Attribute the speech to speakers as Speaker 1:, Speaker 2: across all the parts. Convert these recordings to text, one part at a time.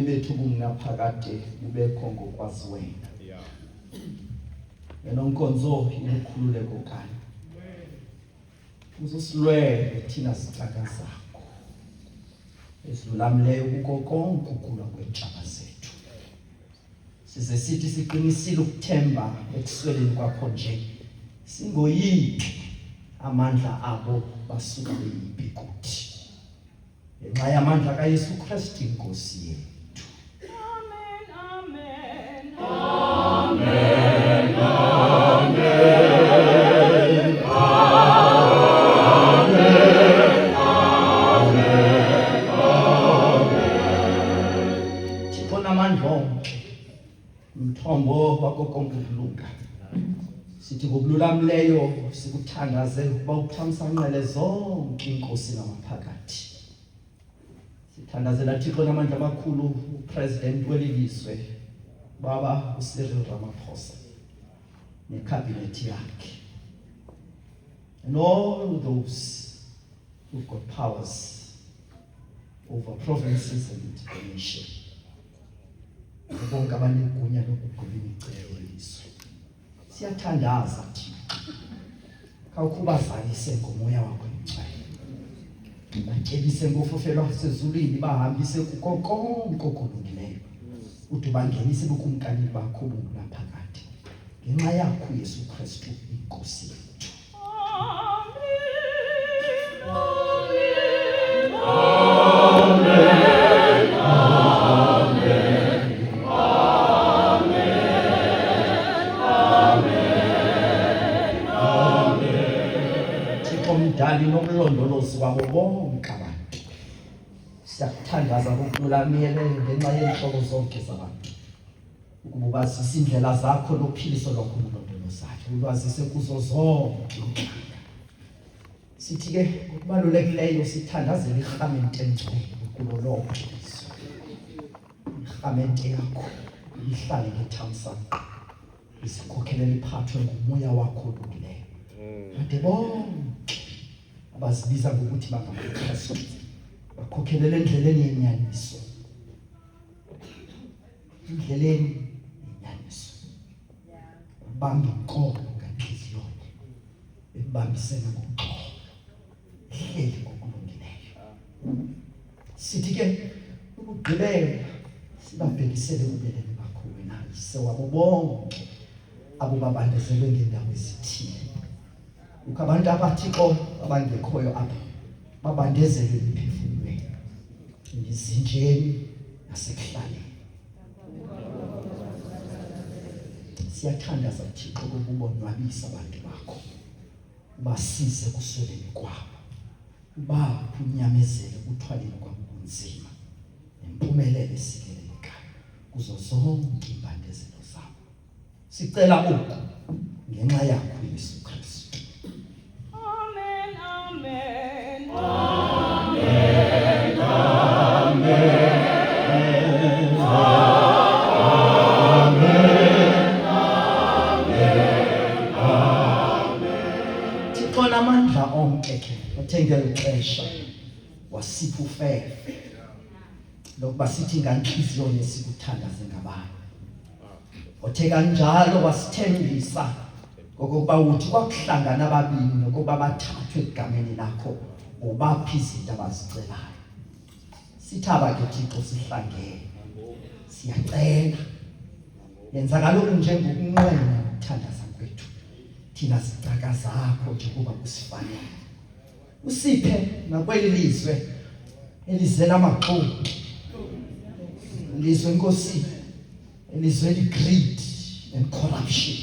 Speaker 1: bethu bungaphakade ubekho ngokwazi wena. Yena onkonzo ilukhululeko kanye. Uzosilwele thina zicaka zakho. Esidlulamleyo kuko konke ukulwa kwentshaba zethu. Size sithi siqinisile ukuthemba ekusweleni kwakho nje. Singoyiphi amandla abo basuka beyipi kuthi. Ngenxa yamandla kaYesu Kristu inkosi yethu. Umthombo wako konke ukulunga. Sithi ngokululamleyo sikuthandaze ukuba uthamsanqele zonke inkosi namaphakathi. Sithandazela Thixo namandla amakhulu upresident welizwe Baba uCyril Ramaphosa nekhabinethi yakhe. And all those who've got powers over provinces and the nation. Bonke abanegunya lokugqiba imicelo yelizwe. Siyathandaza Thixo. Khawukhubazalise ngomoya wakho engcwele. Batyebise ngofofelo sezulwini bahambise kuko konke okulungileyo. Uthi bangenise bukumkani bakho bungaphakade. Ngenxa yakho Yesu Kristu inkosi yethu. Umdali nokulondolozi wabo bonke abantu. Siyakuthandaza ngokululamele ngenxa yenhloko zonke zabantu. Ukuba bazise indlela zakho lophiliso lwakho ulondolozayo. Ulwazise kuzo zonke inhlanga. Sithi ke kubalulekileyo sithandazele irhamente engcwele kulo lonke izwe. Irhamente yakho ihlale ngethamsanqa. Isikhokhelele iphathwe ngumoya wakho olungileyo. Ade bonke abazibiza ngokuthi bangamaKristu bakhokhelele endleleni yenyaniso. Endleleni yenyaniso. Bamba inkomo ngenhliziyo. Ebambisene ngoxolo. Hleli ngokulungileyo. Sithi ke ukugqibela sibabhekisele ubeleni bakho wena sewabo bonke abo babandezelwe ngendawo ezithile. Abantu abathixo abangekhoyo apha babandezelwe imiphefumulweni ezinjeni nasekuhlaleni. Siyathandaza Thixo ukubonwabisa abantu bakho. Basize kusweleni kwabo. Unyamezele ukuthwaleni kwabo kunzima. Nempumelelo esikelelekayo kuzo zonke imbandezelo zabo. Sicela oku ngenxa yakho Yesu Kristu. Thixo namandla onke ke othengele ixesha wasipha ufefe lokuba sithi nganhliziyo nesikuthandaze ngabantu. Othe kanjalo wasithembisa ngokuba uthi kwakuhlangana ababini nokuba bathathwe egameni lakho ubaphi izinto abazicelayo. Sithaba ke Thixo sihlangene. Siyacela yenza kaloku njengokunqwena ukuthandaza kwethu. Thina zicaka zakho njengoba kusifanele. Usiphe nakweli lizwe elizela amaxolo. Lizwe inkosi elizwe greed and corruption.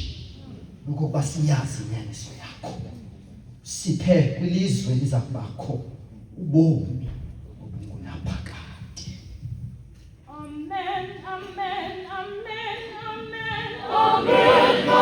Speaker 1: Ukuba siyazi inyaniso yakho. Siphe kwilizwe liza kubakho ubomi obungunaphakade.
Speaker 2: Amen, amen, amen, amen, amen.